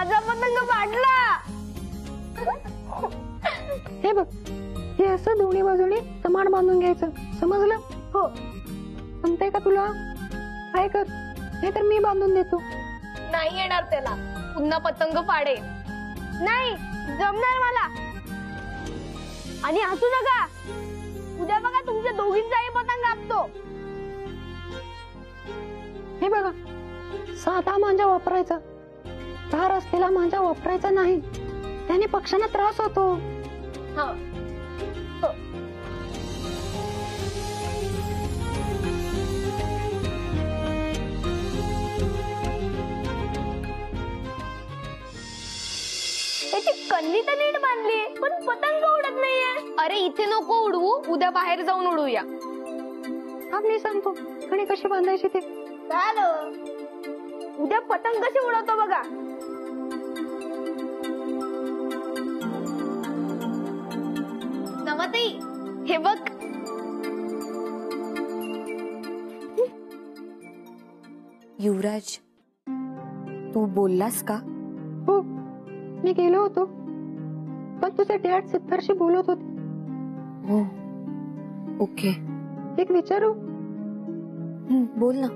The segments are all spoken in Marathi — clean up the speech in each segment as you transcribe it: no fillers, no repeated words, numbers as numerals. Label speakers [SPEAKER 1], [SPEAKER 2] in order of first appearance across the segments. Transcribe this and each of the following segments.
[SPEAKER 1] माझा पतंग फाटला।
[SPEAKER 2] हे बघ, हे असं दोन्ही बाजूने समान बांधून घ्यायचं, समजलं?
[SPEAKER 1] हो।
[SPEAKER 2] जमतंय का तुला? काय कर, नाही तर मी बांधून देतो।
[SPEAKER 1] नाही येणार त्याला, पुन्हा पतंग फाडे। नाही जमणार मला। आणि हसू नका, उद्या बघा तुमच्या दोघींचाही पतंग कापतो।
[SPEAKER 2] हे बघा, साधा मांजा वापरायचा, धार असलेला मांजा वापरायचा नाही, त्याने पक्ष्यांना त्रास होतो।
[SPEAKER 1] हो। त्याची कल्ली तर नीट बांधली, पण पतंग उडत नाहीये। अरे इथे नको उडवू, उद्या बाहेर जाऊन उडवूया।
[SPEAKER 2] हा मी सांगतो आणि कशी बांधायची ते।
[SPEAKER 1] झालं, उद्या पतंग कशी उडवतो बघा। नमते, हे बघ।
[SPEAKER 3] युवराज, तू बोललास का?
[SPEAKER 2] हो, मी गेलो होतो, पण तुझे डॅड सिद्धार्थशी बोलत होते।
[SPEAKER 3] हो, ओके।
[SPEAKER 2] एक विचारू?
[SPEAKER 3] बोल ना।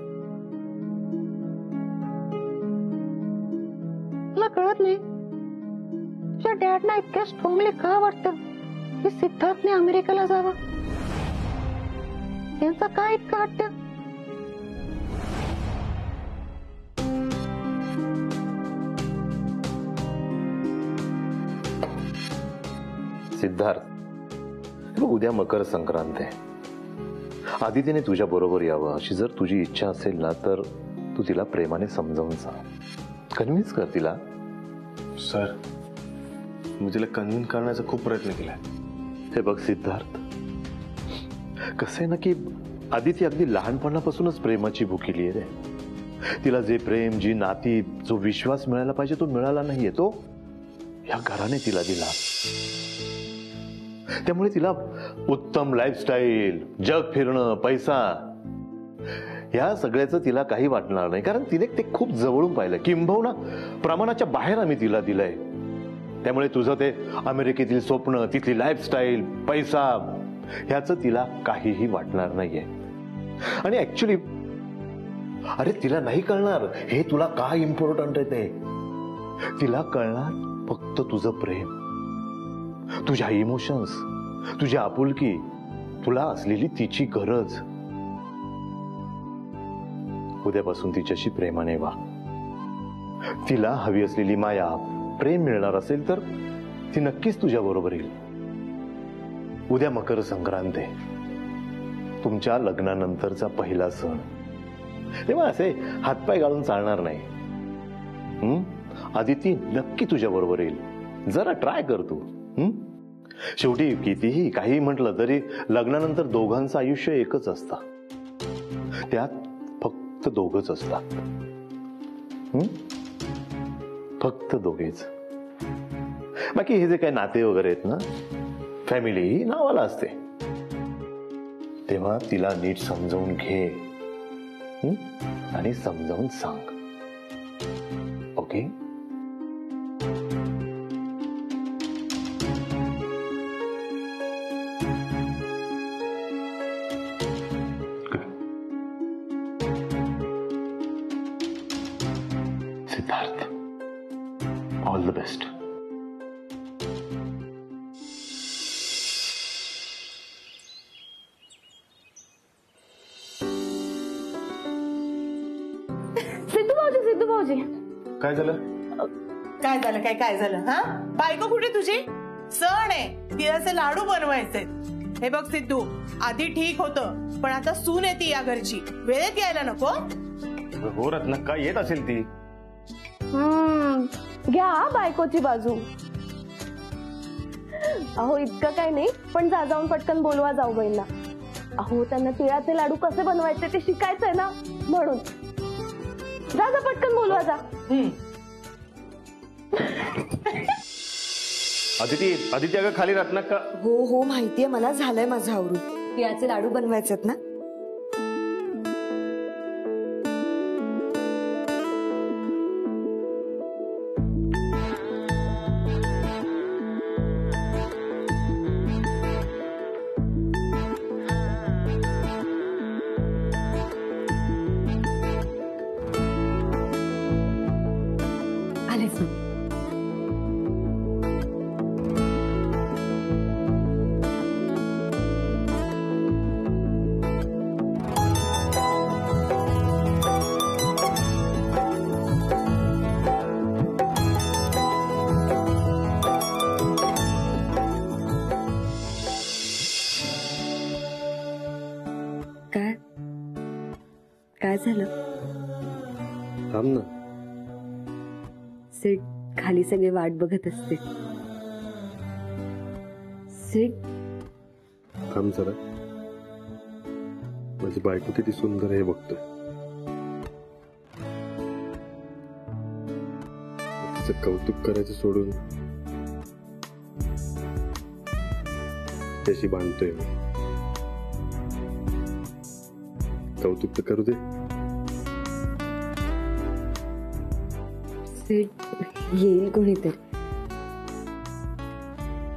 [SPEAKER 2] मला कळत नाही, तुझ्या डॅडना इतक्या स्ट्रॉंगली का वाटतं की सिद्धार्थने अमेरिकेला जावं? त्यांचा काय इतकं वाटतं?
[SPEAKER 4] सिद्धार्थ, उद्या मकर संक्रांत आहे। आदितीने तुझ्या बरोबर यावं अशी जर तुझी इच्छा असेल ना, तर तू तिला प्रेमाने समजावून सांग, कन्व्हिन्स कर तिला।
[SPEAKER 5] सर, मी तिला कन्व्हिन्स करण्याचा खूप प्रयत्न केलाय।
[SPEAKER 4] हे बघ सिद्धार्थ, कसं आहे ना की आदिती अगदी लहानपणापासूनच प्रेमाची भुकेली आहे रे। तिला जे प्रेम, जी नाती, जो विश्वास मिळायला पाहिजे तो मिळाला नाहीये, तो या घराने तिला दिला। त्यामुळे तिला उत्तम लाईफस्टाईल, जग फिरणं, पैसा, या सगळ्याचं तिला काही वाटणार नाही, कारण तिने ते खूप जवळून पाहिलं, किंबहुना प्रमाणाच्या बाहेर आम्ही तिला दिलंय। त्यामुळे तुझं ते अमेरिकेतील स्वप्न, तिथली लाईफस्टाईल, पैसा, ह्याचं तिला काहीही वाटणार नाहीये। आणि ऍक्च्युली अरे तिला नाही कळणार हे तुला काय इम्पॉर्टंट आहे ते। तिला कळणार फक्त तुझं प्रेम, तुझ्या इमोशन्स, तुझी आपुलकी, तुला असलेली तिची गरज। उद्यापासून तिच्याशी प्रेमाने वाग। तिला हवी असलेली माया, प्रेम मिळणार असेल तर ती नक्कीच तुझ्या बरोबर येईल। उद्या मकर संक्रांत आहे, तुमच्या लग्नानंतरचा पहिला सण, तेव्हा असे हातपाय गाळून चालणार नाही। आदिती नक्की तुझ्या बरोबर येईल, जरा ट्राय कर तू। शेवटी कितीही काही म्हटलं तरी लग्नानंतर दोघांचं आयुष्य एकच असतं, त्यात फक्त दोघच असतात, फक्त दोघेच। बाकी हे जे काही नाते वगैरे आहेत ना, फॅमिली ही नावाला असते। तेव्हा तिला नीट समजावून घे आणि समजावून सांग, okay? Siddharth, all the best.
[SPEAKER 1] Sidhu भाऊजी,
[SPEAKER 5] काय झालं?
[SPEAKER 6] काय झालं? हा, बायको कुठे तुझी? सण आहे, तिळाचे लाडू बनवायचे। हे बघ सिद्धू, आधी ठीक होतं, पण आता सून येते या घरची, वेळेत यायला नको?
[SPEAKER 5] हो रत्ना, काय येत असेल ती?
[SPEAKER 1] घ्या बायकोची बाजू। अहो इतकं काय नाही, पण जाऊन पटकन बोलवा जाऊबाईंना। अहो त्यांना तिळाचे लाडू कसे बनवायचे ते शिकायचंय ना, म्हणून जा पटकन बोलवा जा।
[SPEAKER 5] आदिती अगं खाली रत्ना का?
[SPEAKER 3] हो माहितीये मला, झालंय माझं आवरून। तिळाचे लाडू बनवायचेत ना? काय झालं?
[SPEAKER 5] थांब ना.
[SPEAKER 3] सीट खाली सगळे वाट बघत असते. सीट
[SPEAKER 5] थांब जरा. माझी बायको किती सुंदर आहे बघतोय. तिचं कौतुक करायचं सोडून त्याशी बांधतोय मी. कौतुक तर करू दे.
[SPEAKER 3] सीट येईल कोणीतरी.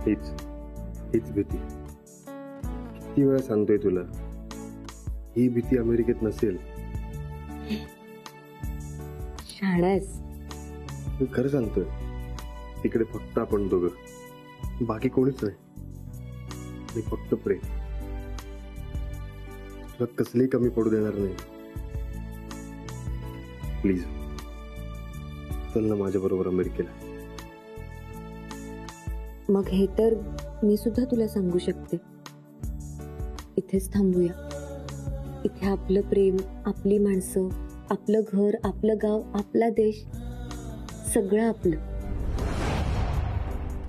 [SPEAKER 5] हीच भीती. किती वेळा सांगतोय तुला, ही भीती अमेरिकेत नसेल.
[SPEAKER 3] शाळा आहेस.
[SPEAKER 5] मी खरं सांगतोय, तिकडे फक्त आपण दोघं, बाकी कोणीच नाही. आणि फक्त प्रेम. तुला कसली कमी पडू देणार नाही. प्लीज चल ना माझ्या बरोबर अमेरिकेला.
[SPEAKER 3] मग हे तर मी सुद्धा तुला सांगू शकते. इथेच थांबूया. इथे आपलं प्रेम, आपली माणसं, आपलं घर, आपलं गाव, आपला देश, सगळं आपलं.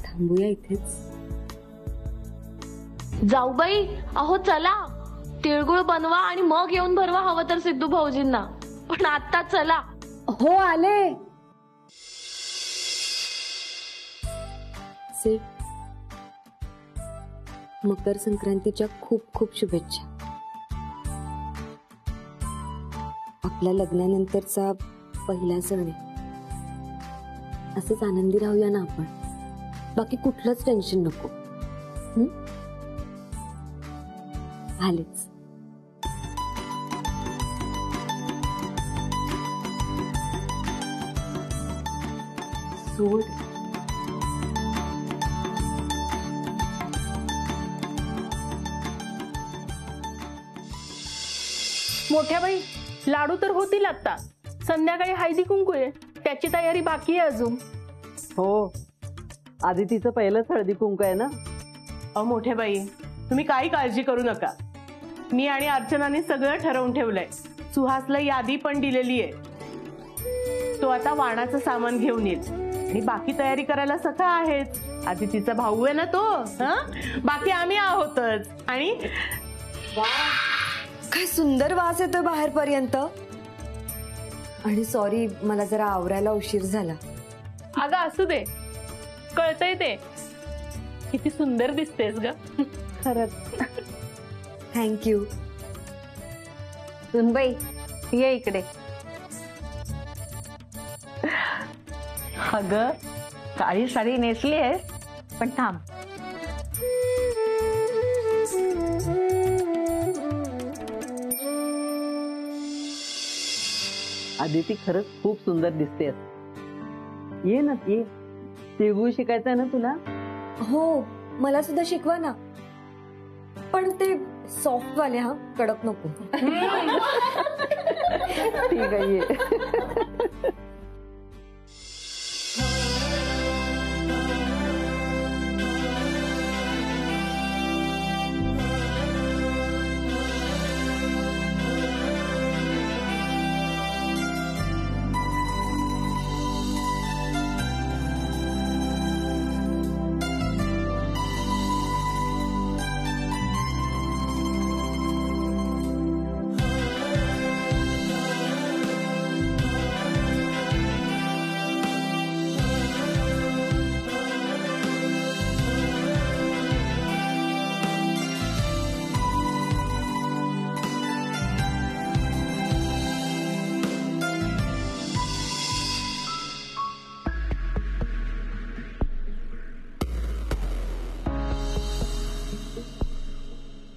[SPEAKER 3] थांबूया इथेच.
[SPEAKER 1] जाऊबाई, अहो चला, तिळगुळ बनवा आणि मग येऊन भरवा हवं तर सिद्धू भाऊजींना. पण आता चला.
[SPEAKER 3] हो आले. सीट, मकर संक्रांतीच्या खूप खूप शुभेच्छा. आपल्या लग्नानंतरचा पहिला सण आहे. असंच आनंदी राहूया ना आपण. बाकी कुठलंच टेन्शन नको. आलेच. सोड.
[SPEAKER 7] मोठ्या बाई, लाडू तर होतील आता. संध्याकाळी हळदी कुंकू आहे, त्याची तयारी बाकी आहे अजून.
[SPEAKER 2] हो, आधी तिचं पहिलंच हळदी कुंकू आहे ना.
[SPEAKER 6] अहो मोठे बाई, तुम्ही काही काळजी करू नका. मी आणि अर्चनाने सगळं ठरवून ठेवलंय. सुहासला यादी पण दिलेली आहे. तो आता वाणाचं सामान घेऊन येईल आणि बाकी तयारी करायला सखा आहेच. आधी तिचा भाऊ आहे ना तो. बाकी आम्ही आहोतच. आणि
[SPEAKER 3] काय सुंदर वास येतोय बाहेरपर्यंत. आणि सॉरी, मला जरा आवरायला उशीर झाला.
[SPEAKER 7] अगं असू दे, कळतंय ते. किती सुंदर दिसतेस ग.
[SPEAKER 2] खरंच.
[SPEAKER 3] थँक्यू.
[SPEAKER 2] सुनबाई, ये इकडे. अगं, काळी साडी नेसली आहेस, पण थांब. आदिती खरंच खूप सुंदर दिसतेस. ये ना, ये. तिळगुळ शिकायचंय ना तुला?
[SPEAKER 3] हो, मला सुद्धा शिकवा ना. पण ते सॉफ्ट वाले, हा, कडक नको.
[SPEAKER 2] ठीक आहे, ये.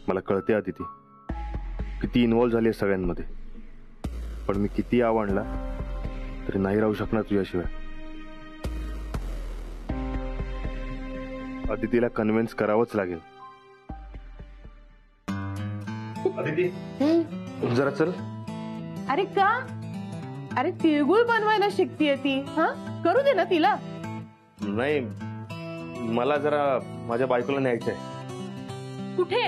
[SPEAKER 5] मला कळते अदिती, किती इन्व्हॉल्व्ह झाली आहे सगळ्यांमध्ये. पण मी किती आवडला तरी नाही राहू शकणार तुझ्याशिवाय. अदितीला कन्व्हिन्स करावंच लागेल. अदिती, जरा चल.
[SPEAKER 6] अरे का? अरे तिळगुळ बनवायला शिकतीये ती. करू दे ना तिला.
[SPEAKER 5] नाही, मला जरा माझ्या बायकोला न्यायचंय.
[SPEAKER 7] कुठे?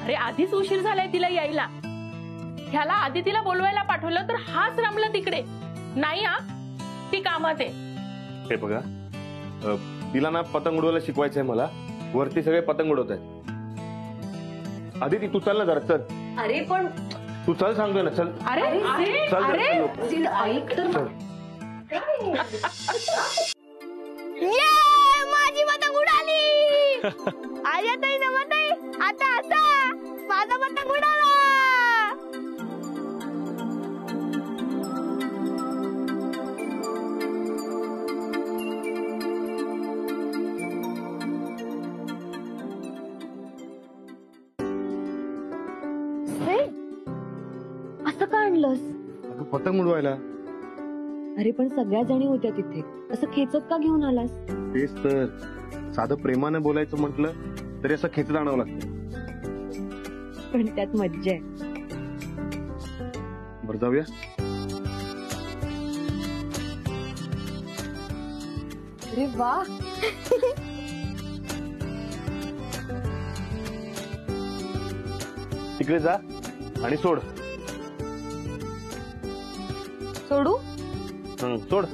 [SPEAKER 7] अरे आधीच उशीर झालाय तिला यायला. ह्याला आदितीला बोलवायला पाठवलं तर हाच रमला तिकडे. नाही हा, ती कामात आहे.
[SPEAKER 5] हे बघा, तिला ना पतंग उडवायला शिकवायचंय मला. वरती सगळे पतंग उडवत आहेत. आदिती तू चल ना जरा, चल.
[SPEAKER 3] अरे पण
[SPEAKER 5] तू चल सांगतोय ना, चल.
[SPEAKER 7] अरे अरे
[SPEAKER 5] चल
[SPEAKER 7] अरे
[SPEAKER 5] जरा.
[SPEAKER 3] ऐक तर
[SPEAKER 5] चल.
[SPEAKER 1] ये माझी पतंग उडाली. आर्या ताई, नमताई, आता असा माझा पतंग उडाला.
[SPEAKER 3] असं का आणलंस?
[SPEAKER 5] अगं पतंग उडवायला.
[SPEAKER 3] अरे पण सगळ्या जणी होत्या तिथे, असं खेचत का घेऊन आलास?
[SPEAKER 5] तेच तर, साधं प्रेमाने बोलायचं म्हटलं तरी असं खेचत आणावं लागतं.
[SPEAKER 3] पण त्यात मज्जा आहे.
[SPEAKER 5] बरं जाऊया.
[SPEAKER 3] अरे वा.
[SPEAKER 5] तिकडे जा आणि सोड.
[SPEAKER 3] सोडू?
[SPEAKER 5] सोड.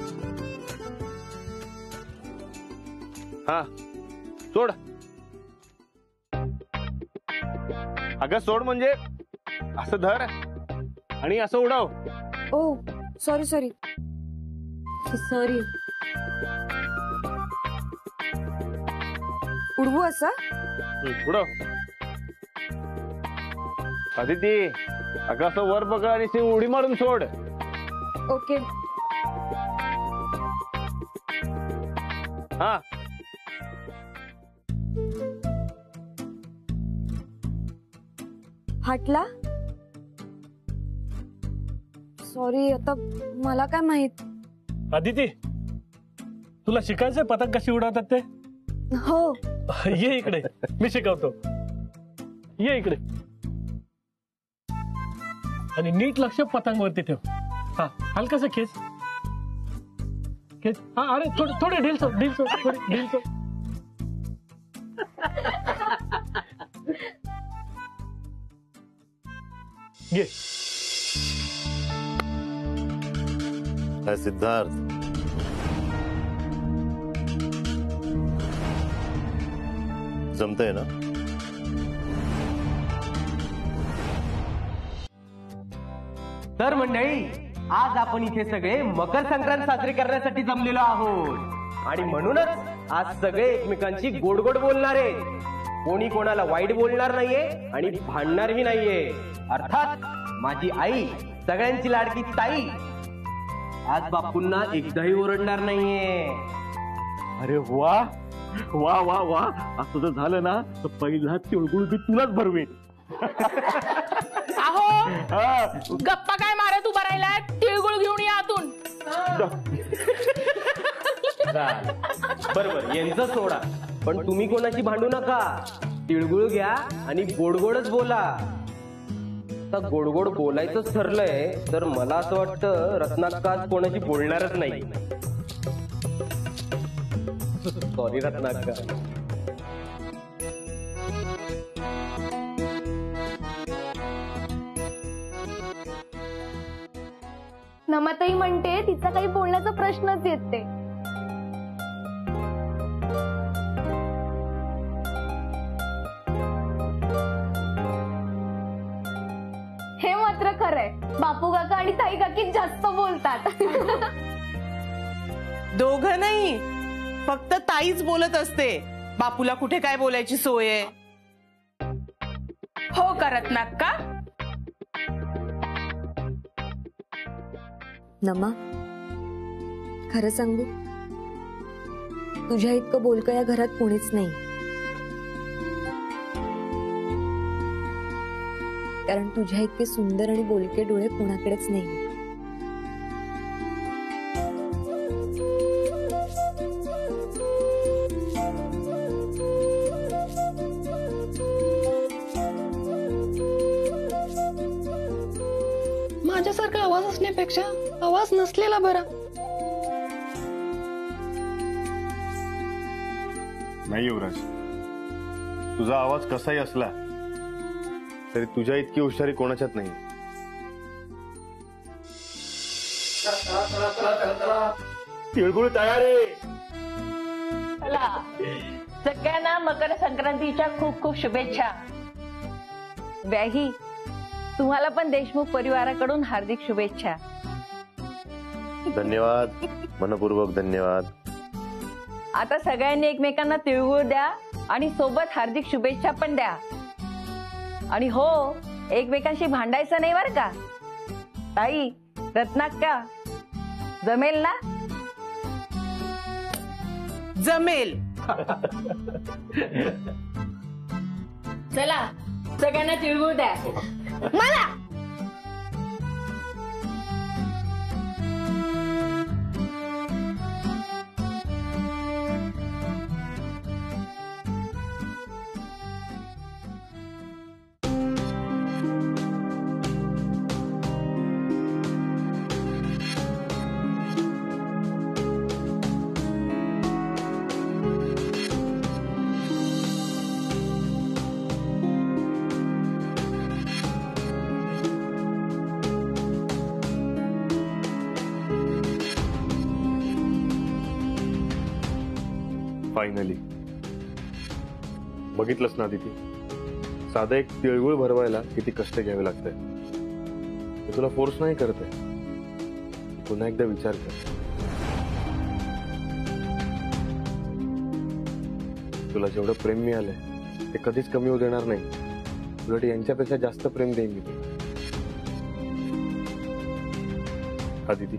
[SPEAKER 5] हा सोड. अगं सोड म्हणजे असं धर आणि असं उडव.
[SPEAKER 3] ओ सॉरी सॉरी सॉरी. उडवू असं?
[SPEAKER 5] उडव. आदिती, अगं असं वर बघ आणि ती उडी मारून सोड.
[SPEAKER 3] ओके.
[SPEAKER 5] हा
[SPEAKER 3] फाटला? सॉरी, आता मला काय माहित.
[SPEAKER 8] आदिती, तुला शिकायचंय पतंग कशी उडवतात ते?
[SPEAKER 3] हो.
[SPEAKER 8] ये इकडे, मी शिकवतो. ये इकडे आणि नीट लक्ष पतंग वरती ठेव. हा हलकासा खेच खेच. हा अरे थोडे ढील सोड, ढील सोड, थोडी ढील सोड. ये.
[SPEAKER 4] सिद्धार्थ, जमतंय ना?
[SPEAKER 9] तर मंडळी, आज आपण इथे सगळे मकर संक्रांत साजरी करण्यासाठी जमलेलो आहोत आणि म्हणूनच आज सगळे एकमेकांशी गोड गोड बोलणार आहेत. कोणी कोणाला वाईट बोलणार नाहीये आणि भांडणारही नाहीये. अर्थात माझी आई, सगळ्यांची लाडकी ताई, आज बापूंना एकदाही ओरडणार नाहीये.
[SPEAKER 8] अरे वा वा वा वा. असं जर झालं ना तर पहिला तिळगुळ बी तुलाच भरवेन.
[SPEAKER 7] अहो गप्पा काय मारत उभा राहिलाय? तिळगुळ घेऊन या आतून.
[SPEAKER 9] बरोबर, यांचं सोडा, पण तुम्ही कोणाशी भांडू नका. तिळगुळ घ्या आणि गोड गोडच बोला. आता गोड गोड बोलायचं ठरलंय तर मला असं वाटतं रत्नाक्का आज कोणाशी बोलणारच नाही. सॉरी रत्नाक्का.
[SPEAKER 1] नमताई म्हणते तिचा काही बोलण्याचा प्रश्नच येत नाही. हे मात्र खरंय, बापू काका आणि ताई काकी जास्त बोलतात.
[SPEAKER 6] दोघं नाही, फक्त ताईच बोलत असते. बापूला कुठे काय बोलायची सोय आहे?
[SPEAKER 7] हो करत नाका.
[SPEAKER 3] नमा, खरं सांगू, तुझ्या इतकं बोलकं या घरात कोणीच नाही. कारण तुझ्या इतके सुंदर आणि बोलके डोळे कोणाकडेच नाही.
[SPEAKER 2] माझ्यासारखा आवाज असण्यापेक्षा आवाज नसलेला बरा.
[SPEAKER 5] नाही युवराज, तुझा आवाज कसाही असला तरी तुझ्या इतकी हुशारी कोणाच्यात नाही.
[SPEAKER 8] चला चला चला चला तिळगुळ तयार आहे.
[SPEAKER 2] चला सगळ्यांना मकर संक्रांतीच्या खूप खूप शुभेच्छा. व्याही तुम्हाला पण देशमुख परिवाराकडून हार्दिक शुभेच्छा.
[SPEAKER 4] धन्यवाद, मनपूर्वक धन्यवाद.
[SPEAKER 2] आता सगळ्यांनी एकमेकांना तिळगुळ द्या आणि सोबत हार्दिक शुभेच्छा पण द्या. आणि हो, एकमेकांशी भांडायचं नाही बरं का. ताई, रत्नाक्का, जमेल ना?
[SPEAKER 6] जमेल.
[SPEAKER 2] चला सगळ्यांना तिळगुळ द्या.
[SPEAKER 1] मला
[SPEAKER 5] फायनली बघितलंस ना तिथे, साधं एक तिळगुळ भरवायला किती कष्ट घ्यावे लागतंय. मी तुला फोर्स नाही करते, पुन्हा एकदा विचार कर. तुला जेवढं प्रेम मिळालंय ते कधीच कमी होऊ देणार नाही. उलट यांच्यापेक्षा जास्त प्रेम देईन मी तुला. अदिती,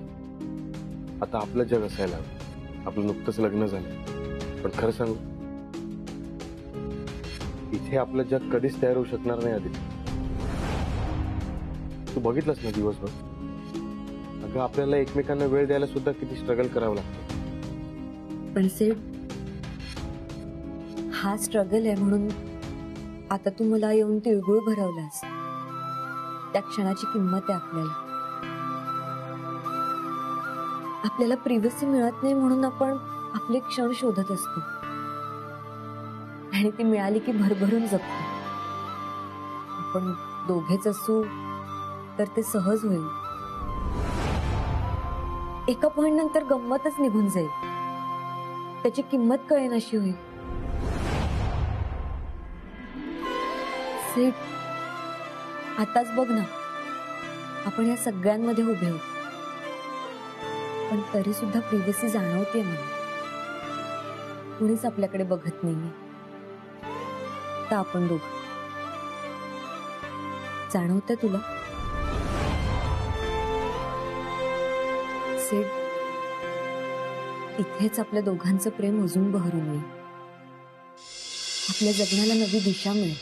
[SPEAKER 5] आता आपलं जग असायला हवं. आपलं नुकतंच लग्न झालं, पण खरं सांगू, इथे आपलं जग कधीच तयार होऊ शकणार नाही. आधी तू बघितलंस ना दिवसभर, अगं आपल्याला एकमेकांना वेळ द्यायला सुद्धा किती स्ट्रगल करावं लागतं.
[SPEAKER 3] पण सेठ, हा स्ट्रगल आहे म्हणून आता तू मला येऊन तिळगुळ भरवलास. त्या क्षणाची किंमत आहे आपल्याला. आपल्याला प्रिव्हसी मिळत नाही म्हणून आपण आपले क्षण शोधत असतो आणि ती मिळाली की भरभरून जगतो. आपण दोघेच असू तर ते सहज होईल. एका पॉइंट नंतर गंमतच निघून जाईल, त्याची किंमत कळेनाशी होईल. सेठ, आताच बघ ना, आपण या सगळ्यांमध्ये उभे आहोत, पण तरी सुद्धा प्रिव्हसी जाणवते मला. कुणीच आपल्याकडे बघत नाहीये. तर आपण दोघ, जाणवतंय तुला? सेठ, इथेच आपल्या दोघांचं प्रेम अजून बहरून येईल. आपल्या जगण्याला नवी दिशा मिळेल.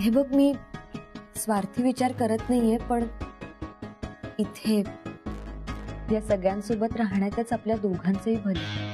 [SPEAKER 3] हे बघ, मी स्वार्थी विचार करत नाहीये, पण इथे या सगळ्यांसोबत राहण्यातच आपल्या दोघांचंही भलं.